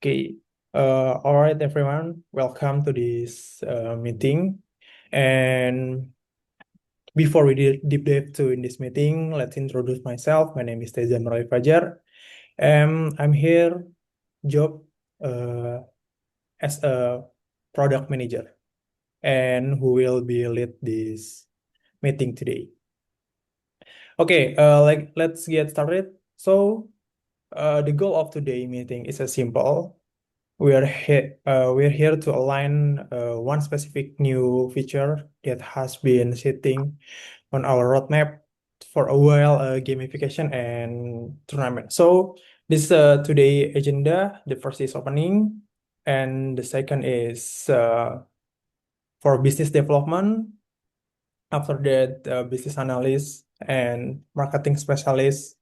Okay. All right, everyone. Welcome to this meeting. And before we deep dive to in this meeting, let's introduce myself. My name is Teza Marlevi FAJAR. I'm here job uh, as a product manager and who will be lead this meeting today. Okay, let's get started. So, the goal of today meeting is a simple. We're here to align one specific new feature that has been sitting on our roadmap for a while, gamification and tournament. So this today agenda. The first is opening, and the second is for business development. After that, business analyst and marketing specialist.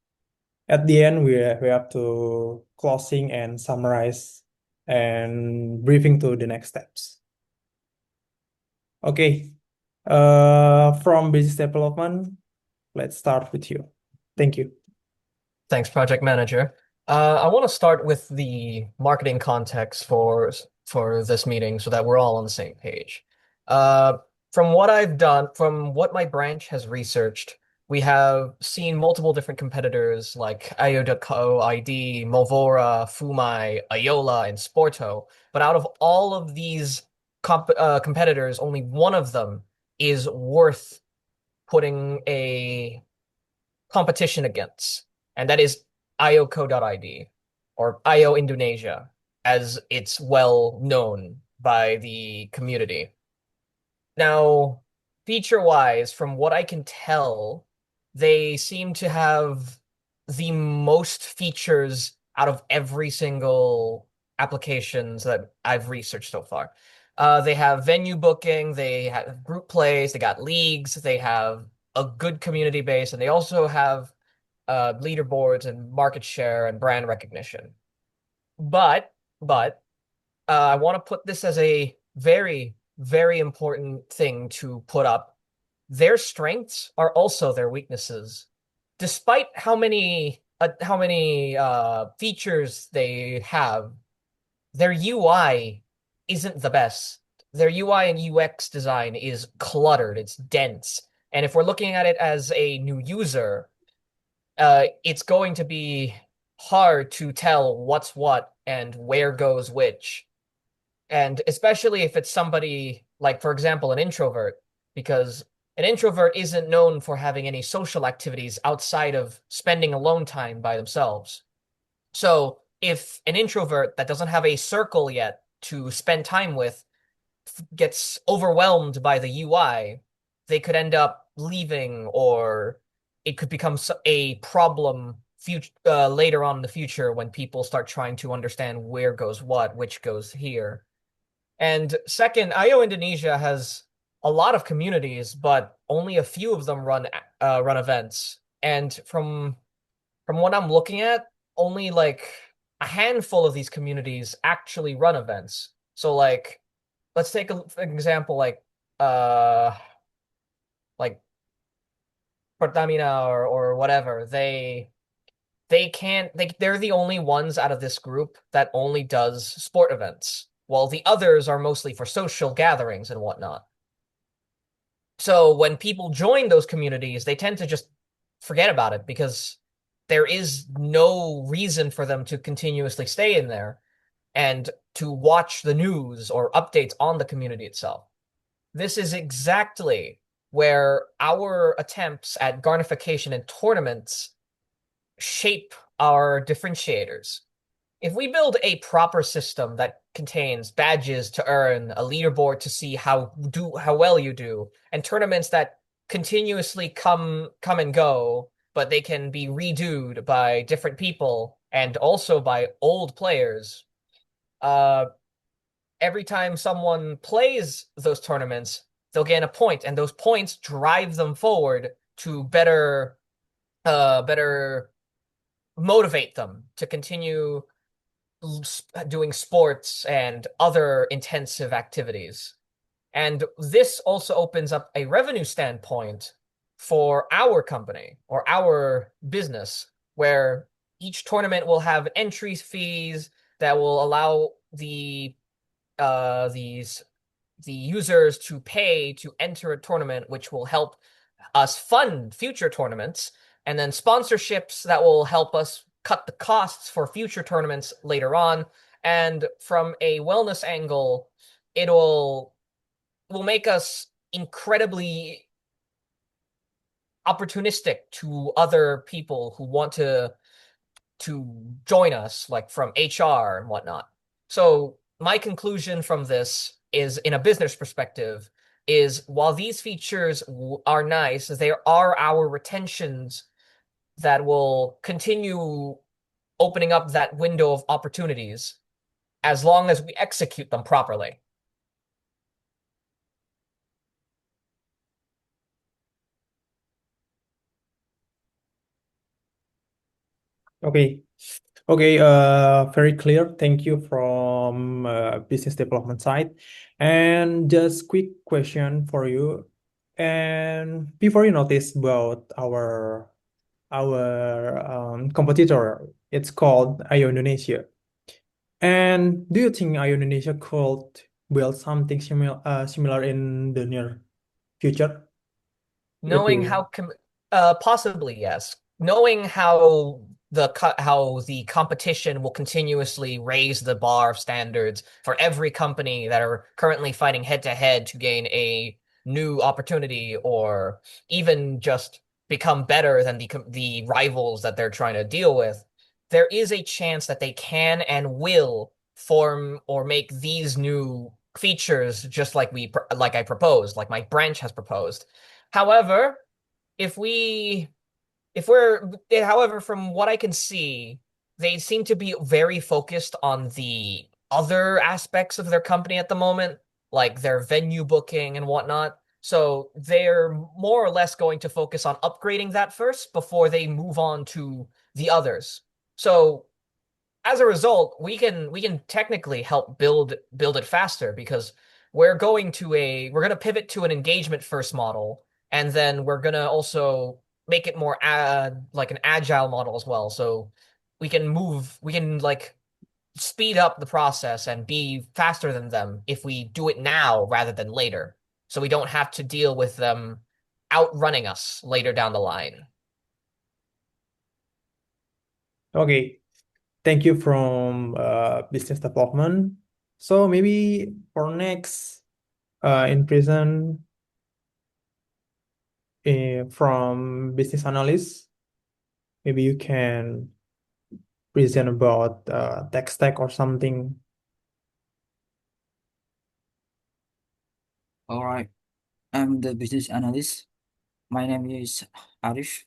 At the end, we have to closing and summarize and briefing to the next steps. Okay, from business development, let's start with you. Thank you. Thanks, project manager. I want to start with the marketing context for this meeting so that we're all on the same page. Uh, from what I've done, from what my branch has researched, we have seen multiple different competitors like IO.co, ID, Movora, Fumai, Iola, and Sporto. But out of all of these competitors, only one of them is worth putting a competition against, and that is IOCO.ID or IO Indonesia, as it's well known by the community. Now, feature-wise, from what I can tell, they seem to have the most features out of every single applications that I've researched so far. They have venue booking, they have group plays, they got leagues, they have a good community base, and they also have leaderboards and market share and brand recognition. But I want to put this as a very, very important thing to put up. Their strengths are also their weaknesses. Despite how many features they have, their UI isn't the best. Their UI and UX design is cluttered, it's dense. And if we're looking at it as a new user, it's going to be hard to tell what's what and where goes which. And especially if it's somebody like, for example, an introvert, because an introvert isn't known for having any social activities outside of spending alone time by themselves. So if an introvert that doesn't have a circle yet to spend time with gets overwhelmed by the UI, they could end up leaving, or it could become a problem later on in the future when people start trying to understand where goes what, which goes here. And second, IO Indonesia has a lot of communities, but only a few of them run events. And from what I'm looking at, only like a handful of these communities actually run events. So like, let's take an example like Pertamina or whatever. They're the only ones out of this group that only does sport events, while the others are mostly for social gatherings and whatnot. So when people join those communities, they tend to just forget about it because there is no reason for them to continuously stay in there and to watch the news or updates on the community itself. This is exactly where our attempts at garnification and tournaments shape our differentiators. If we build a proper system that contains badges to earn, a leaderboard to see how well you do, and tournaments that continuously come and go, but they can be redoed by different people and also by old players, uh, every time someone plays those tournaments, they'll gain a point, and those points drive them forward to better motivate them to continue doing sports and other intensive activities. And this also opens up a revenue standpoint for our company or our business, where each tournament will have entry fees that will allow these the users to pay to enter a tournament, which will help us fund future tournaments, and then sponsorships that will help us cut the costs for future tournaments later on. And from a wellness angle, it will make us incredibly opportunistic to other people who want to join us, like from HR and whatnot. So my conclusion from this is, in a business perspective, is while these features are nice, they are our retentions that will continue opening up that window of opportunities as long as we execute them properly. Okay. Okay, very clear. Thank you from business development side. And just quick question for you. And before you notice about our competitor, it's called IO Indonesia. And do you think IO Indonesia could build something similar in the near future? What do Knowing you? how possibly yes, knowing how the competition will continuously raise the bar of standards for every company that are currently fighting head to head to gain a new opportunity, or even just become better than the rivals that they're trying to deal with, there is a chance that they can and will form or make these new features just like I proposed, like my branch has proposed. However, if we if we're however, from what I can see, they seem to be very focused on the other aspects of their company at the moment, like their venue booking and whatnot. So they're more or less going to focus on upgrading that first before they move on to the others. So as a result, we can technically help build it faster, because we're going to pivot to an engagement first model, and then we're going to also make it more like an agile model as well. So we can like speed up the process and be faster than them if we do it now rather than later. So we don't have to deal with them outrunning us later down the line. Okay. Thank you from business development. So maybe for next in present from business analyst, maybe you can present about tech stack or something. All right, I'm the business analyst. My name is ARIEF.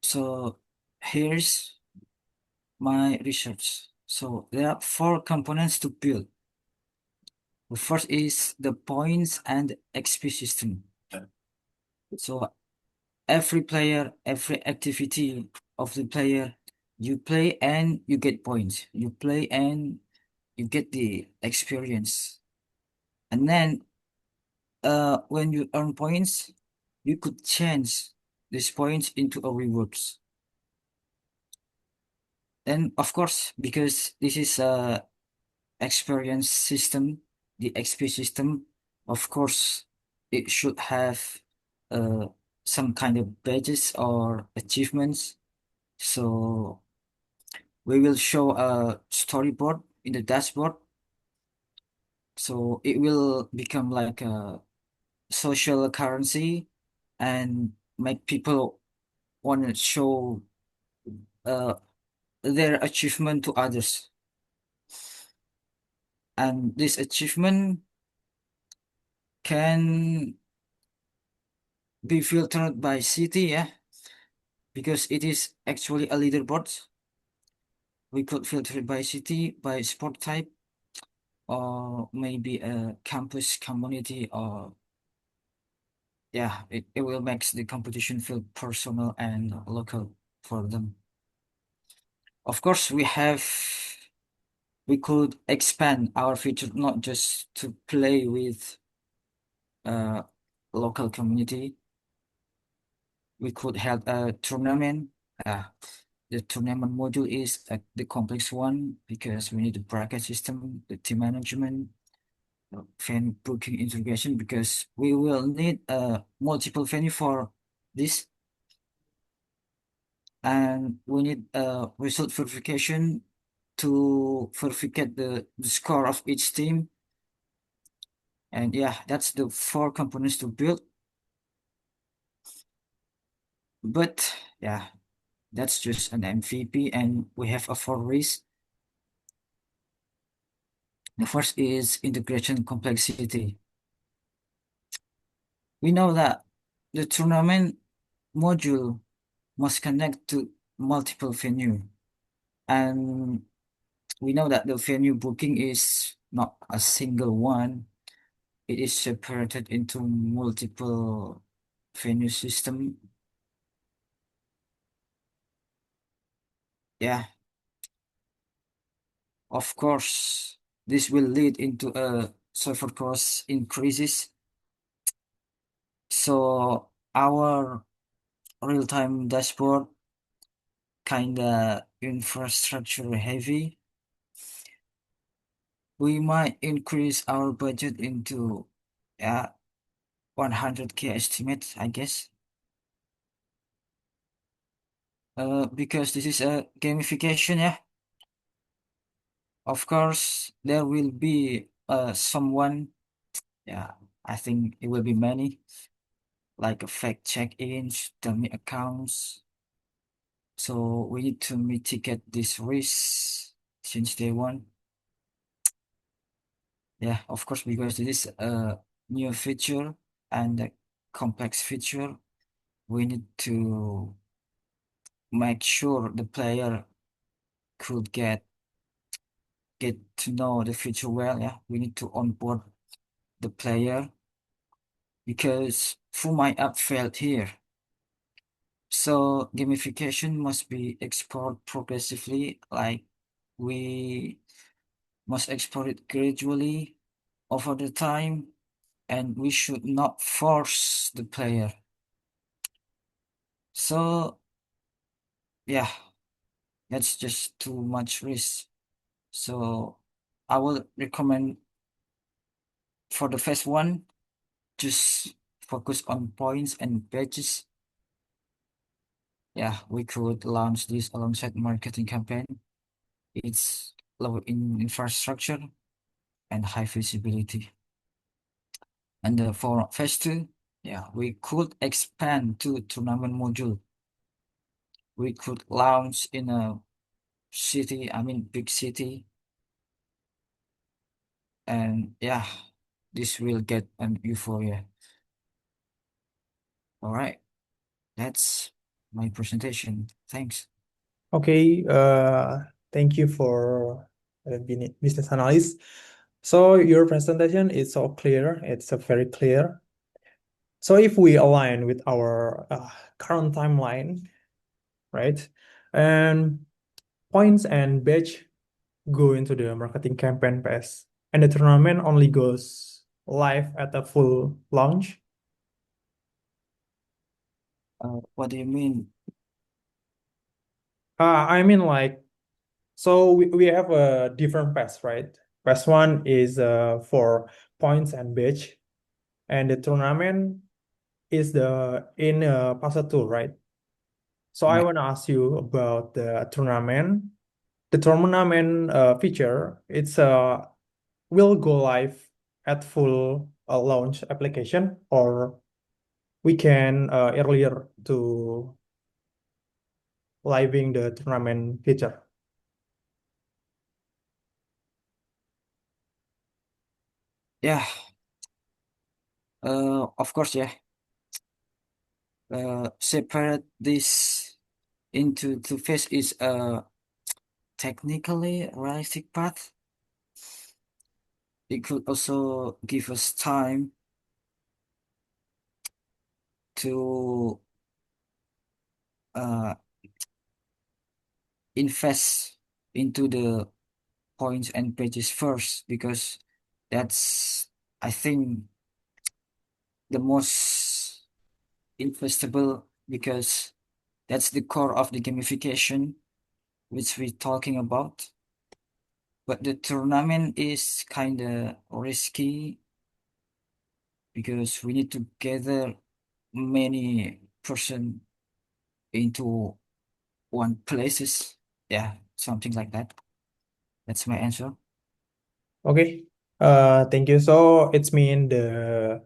So here's my research. So there are four components to build. The first is the points and XP system. So every player, every activity of the player, you play and you get points. You play and you get the experience. And then when you earn points, you could change these points into a rewards. And of course, because this is a experience system, the XP system, of course, it should have uh, some kind of badges or achievements. So we will show a storyboard in the dashboard. So it will become like a social currency and make people want to show uh, their achievement to others. And this achievement can be filtered by city, yeah, because it is actually a leaderboard. We could filter it by city, by sport type, or maybe a campus community, or yeah, it will make the competition feel personal and local for them. Of course, we could expand our feature not just to play with uh local community. We could have a tournament. the tournament module is the complex one because we need the bracket system, the team management, fan booking integration because we will need multiple venue for this, and we need result verification to verify the score of each team. And yeah, that's the 4 components to build. But yeah, that's just an MVP, and we have a 4 risks. The first is integration complexity. We know that the tournament module must connect to multiple venue, and we know that the venue booking is not a single one. It is separated into multiple venue system. Yeah, of course, this will lead into a server cost increases. So our real-time dashboard kinda infrastructure heavy. We might increase our budget into 100K estimate, I guess. Because this is a gamification, yeah. Of course, there will be someone, yeah, I think it will be many, like a fake check-ins, dummy accounts. So we need to mitigate this risk since day one. Yeah, of course, because this is a new feature and a complex feature, we need to make sure the player could get to know the feature well. Yeah, we need to onboard the player because full my app failed here. So gamification must be explored progressively, like we must export it gradually over the time, and we should not force the player. So yeah, that's just too much risk. So I will recommend for the first one, just focus on points and badges. Yeah, we could launch this alongside marketing campaign. It's low in infrastructure and high visibility. And for phase 2, yeah, we could expand to tournament module. We could launch in a city, I mean big city. And yeah, this will get an euphoria. All right, that's my presentation. Thanks. Okay, thank you for business analyst. So your presentation is so clear. It's very clear. So if we align with our current timeline, right, and points and badge go into the marketing campaign phase, and the tournament only goes live at a full launch. What do you mean? I mean, like, so we have a different pass, right? Pass one is for points and badge, and the tournament is the in pass two, right? So I Yeah. want to ask you about the tournament. The tournament feature, it's will go live at full launch application, or we can earlier to living the tournament feature. Yeah. Of course, yeah. Separate this into two phase is a technically realistic path. It could also give us time to uh, invest into the points and pages first because that's, I think, the most investable because That's the core of the gamification which we're talking about. But the tournament is kind of risky because we need to gather many person into one places. Yeah, something like that. That's my answer. Okay. Thank you. So it's mean the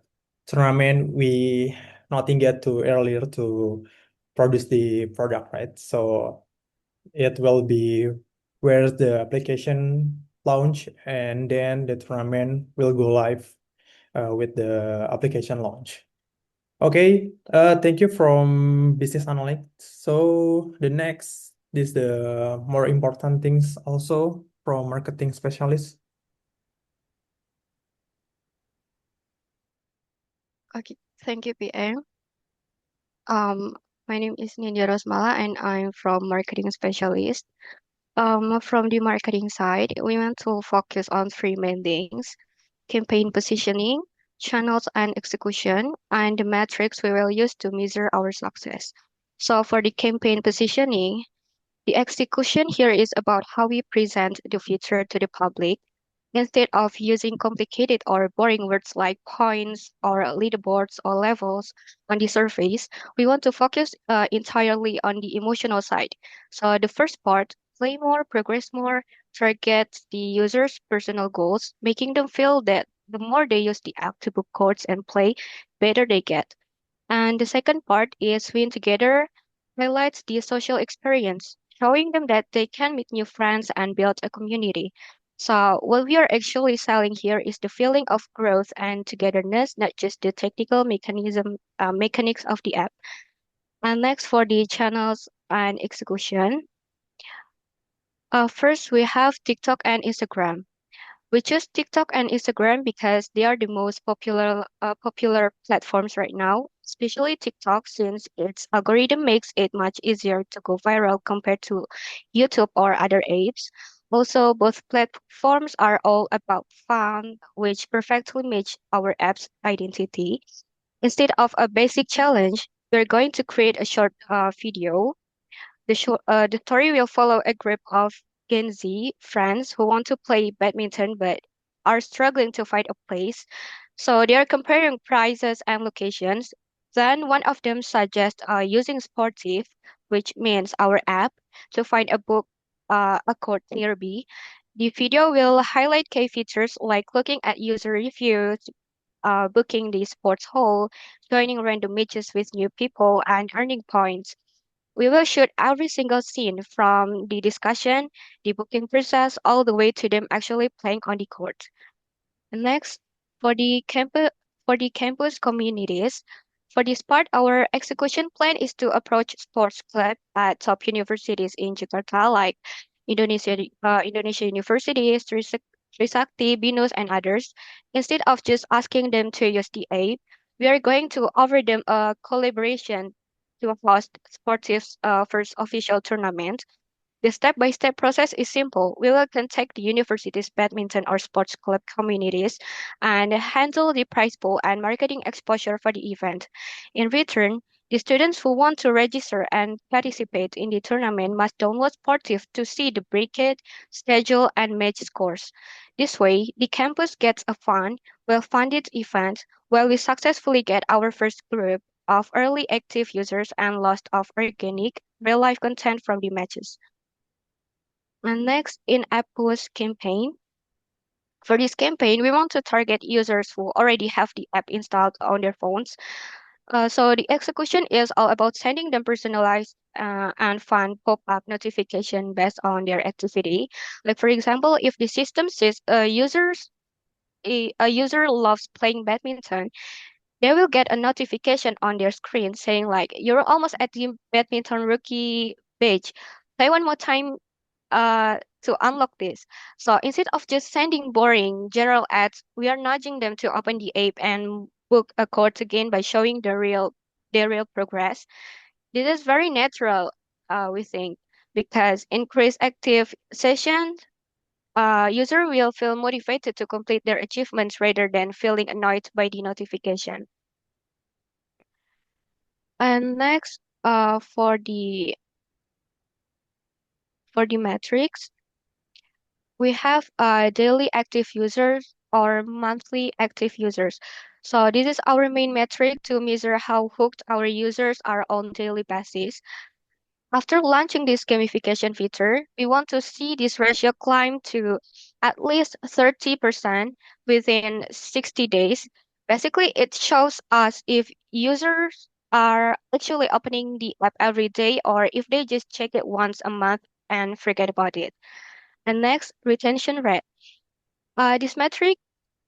tournament we nothing get too earlier to produce the product, right? So it will be where the application launch and then the tournament will go live with the application launch. Okay, thank you from business analyst. So the next is the more important things also from marketing specialist. Okay, thank you, PM. My name is NINDYA ROSMALA and I'm from marketing specialist. From the marketing side, we want to focus on three main things: campaign positioning, channels and execution, and the metrics we will use to measure our success. So for the campaign positioning, the execution here is about how we present the feature to the public. Instead of using complicated or boring words like points or leaderboards or levels on the surface, we want to focus entirely on the emotional side. So the first part, play more, progress more, targets the user's personal goals, making them feel that the more they use the app to book codes and play, better they get. And the second part is win together, highlights the social experience, showing them that they can meet new friends and build a community. So what we are actually selling here is the feeling of growth and togetherness, not just the technical mechanics of the app. And next for the channels and execution. First we have TikTok and Instagram. We choose TikTok and Instagram because they are the most popular platforms right now, especially TikTok since its algorithm makes it much easier to go viral compared to YouTube or other apps. Also, both platforms are all about fun, which perfectly match our app's identity. Instead of a basic challenge, we're going to create a short video. The story will follow a group of Gen Z friends who want to play badminton but are struggling to find a place. So they are comparing prices and locations. Then one of them suggests using Sportive, which means our app, to find a court nearby. The video will highlight key features like looking at user reviews, booking the sports hall, joining random matches with new people, and earning points. We will shoot every single scene from the discussion, the booking process, all the way to them actually playing on the court. And next, for the campus communities, for this part, our execution plan is to approach sports club at top universities in Jakarta, like Indonesia universities, Trisakti, Binus, and others. Instead of just asking them to use the app, we are going to offer them a collaboration to host Sportive's first official tournament. The step-by-step process is simple. We will contact the university's badminton or sports club communities and handle the prize pool and marketing exposure for the event. In return, the students who want to register and participate in the tournament must download Sportive to see the bracket, schedule, and match scores. This way, the campus gets a fun, well-funded event while we successfully get our first group of early active users and lots of organic, real-life content from the matches. And next, in-app boost campaign. For this campaign, we want to target users who already have the app installed on their phones. So the execution is all about sending them personalized and fun pop-up notification based on their activity. Like for example, if the system says a user loves playing badminton, they will get a notification on their screen saying like, you're almost at the badminton rookie page. Play one more time to unlock this. So instead of just sending boring general ads, we are nudging them to open the app and book a course again by showing their real progress. This is very natural, we think, because increased active sessions, user will feel motivated to complete their achievements rather than feeling annoyed by the notification. And next, for the metrics, we have daily active users or monthly active users. So this is our main metric to measure how hooked our users are on daily basis. After launching this gamification feature, we want to see this ratio climb to at least 30% within 60 days. Basically, it shows us if users are actually opening the app every day or if they just check it once a month and forget about it. And next, retention rate. This metric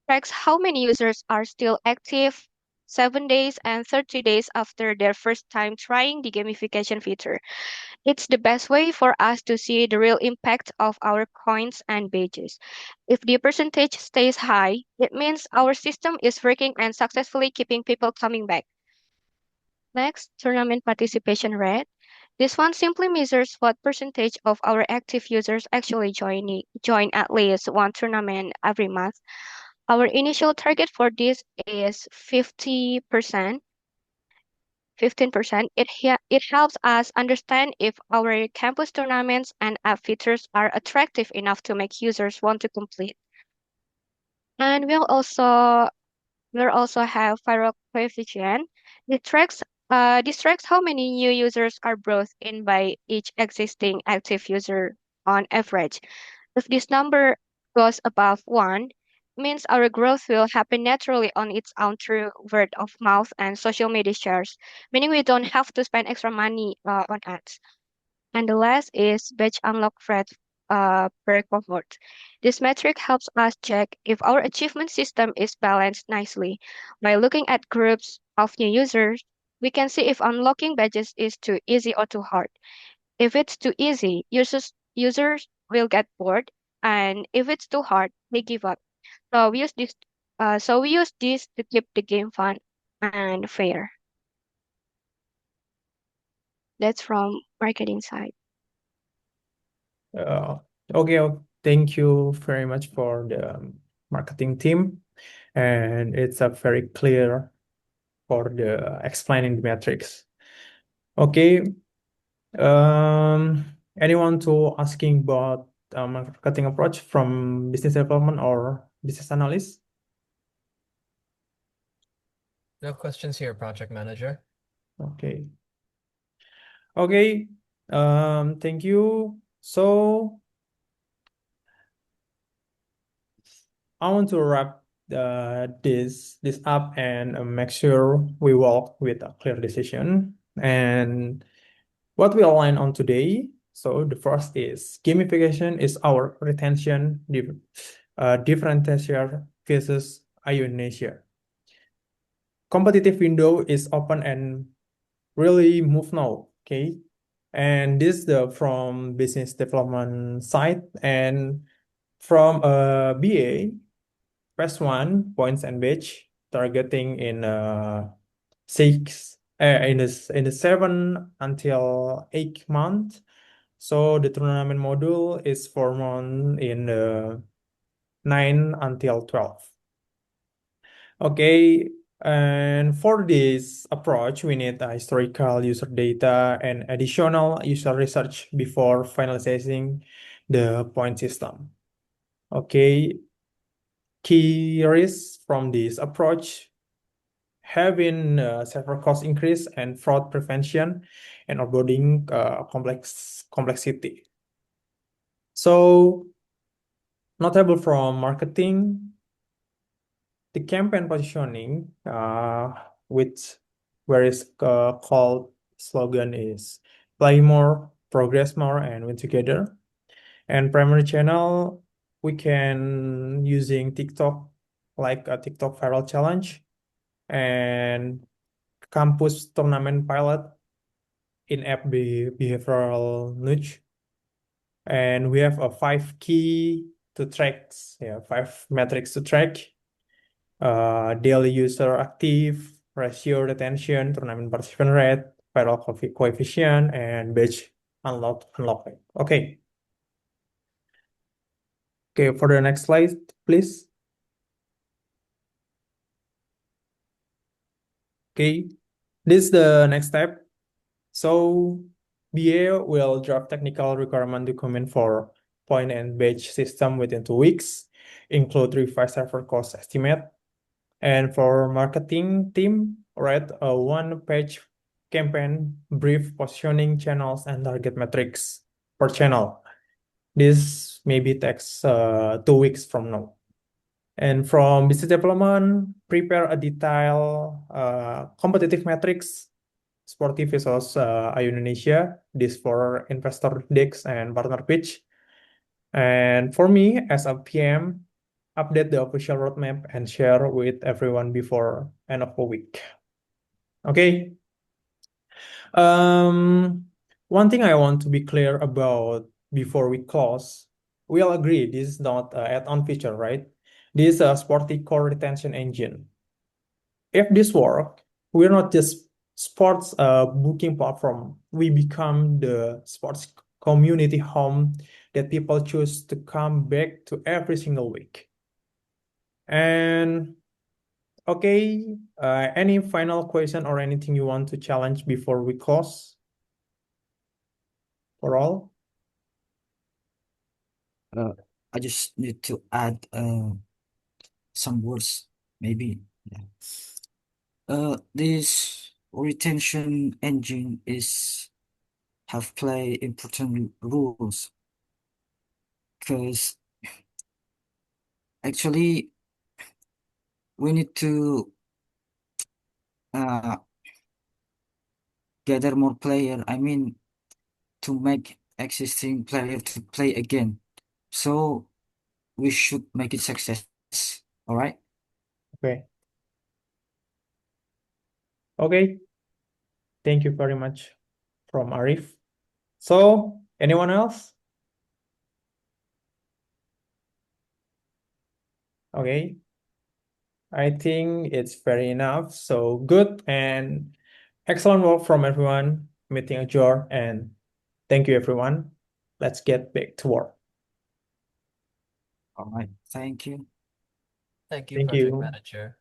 tracks how many users are still active 7 days and 30 days after their first time trying the gamification feature. It's the best way for us to see the real impact of our coins and badges. If the percentage stays high, it means our system is working and successfully keeping people coming back. Next, tournament participation rate. This one simply measures what percentage of our active users actually join at least one tournament every month. Our initial target for this is 50%. 15%. It helps us understand if our campus tournaments and app features are attractive enough to make users want to complete. And we'll also have viral coefficient. This tracks how many new users are brought in by each existing active user on average. If this number goes above 1, means our growth will happen naturally on its own through word of mouth and social media shares, meaning we don't have to spend extra money on ads. And the last is batch unlock rate per cohort. This metric helps us check if our achievement system is balanced nicely. By looking at groups of new users, we can see if unlocking badges is too easy or too hard. If it's too easy, users will get bored, and if it's too hard, they give up. So we use this to keep the game fun and fair. That's from marketing side. Okay, thank you very much for the marketing team, and it's a very clear for the explaining the metrics. Okay, anyone to asking about marketing approach from business development or business analyst? No questions here, project manager. Okay. Okay. Thank you. So I want to wrap this up and make sure we walk with a clear decision. And what we align on today. So the first is gamification is our retention differentiator versus IO Indonesia. Competitive window is open and really move now. Okay. And this is the from business development side and from BA. First one, points and badge, targeting in in the 7 until 8 months. So the tournament module is 4 months in 9 until 12. Okay, and for this approach, we need historical user data and additional user research before finalizing the point system. Okay, key risks from this approach having server cost increase and fraud prevention and onboarding complexity. So notable from marketing, the campaign positioning, which where is called slogan is play more, progress more, and win together. And primary channel, we can using TikTok, like a TikTok viral challenge and campus tournament pilot in-app behavioral nudge. And we have a 5 key to track, 5 metrics to track. Daily user active, ratio retention, tournament participant rate, viral coefficient, and badge unlock rate. Okay. Okay, for the next slide, please. Okay, this is the next step. So BA will draft technical requirement document for point and batch system within 2 weeks, include revised server cost estimate. And for marketing team, write a one-page campaign brief positioning channels and target metrics per channel. This maybe takes 2 weeks from now. And from business development, prepare a detailed competitive metrics, sporty versus Indonesia, this for investor decks and partner pitch. And for me, as a PM, update the official roadmap and share with everyone before end of the week. Okay. One thing I want to be clear about before we close, we all agree this is not an add-on feature, right? This is a sporty core retention engine. If this works, we're not just sports booking platform. We become the sports community home that people choose to come back to every single week. And okay, any final question or anything you want to challenge before we close for all? I just need to add some words, maybe. Yeah. This retention engine have play important rules, because actually we need to gather more player. I mean, to make existing player to play again. So we should make it success. All right. Okay. Okay. Thank you very much from ARIEF. So, anyone else? Okay. I think it's very enough. So good and excellent work from everyone. Meeting adjourned and thank you everyone. Let's get back to work. All right. Thank you. Thank you, Thank Project you. Manager.